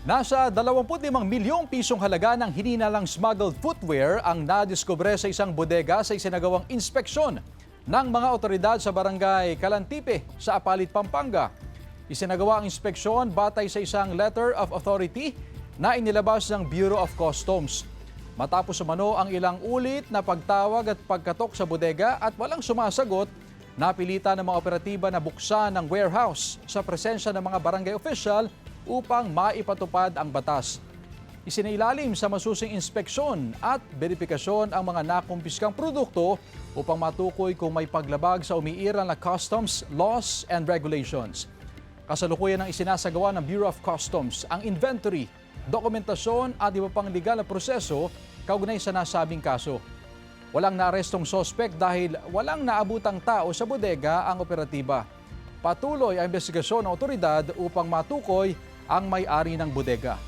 Nasa 25 milyong pisong halaga ng hininalang smuggled footwear ang nadiskubre sa isang bodega sa isinagawang inspeksyon ng mga otoridad sa barangay Calantipe sa Apalit, Pampanga. Isinagawa ang inspeksyon batay sa isang letter of authority na inilabas ng Bureau of Customs. Matapos umano ang ilang ulit na pagtawag at pagkatok sa bodega at walang sumasagot, napilitan ng mga operatiba na buksan ng warehouse sa presensya ng mga barangay official upang maipatupad ang batas. Isinailalim sa masusing inspeksyon at verifikasyon ang mga nakumpiskang produkto upang matukoy kung may paglabag sa umiiral na customs laws and regulations. Kasalukuyan ang isinasagawa ng Bureau of Customs ang inventory, dokumentasyon at iba pang legal na proseso kaugnay sa nasabing kaso. Walang naarestong sospek dahil walang naabutang tao sa bodega ang operatiba. Patuloy ang investigasyon ng otoridad upang matukoy ang may-ari ng bodega.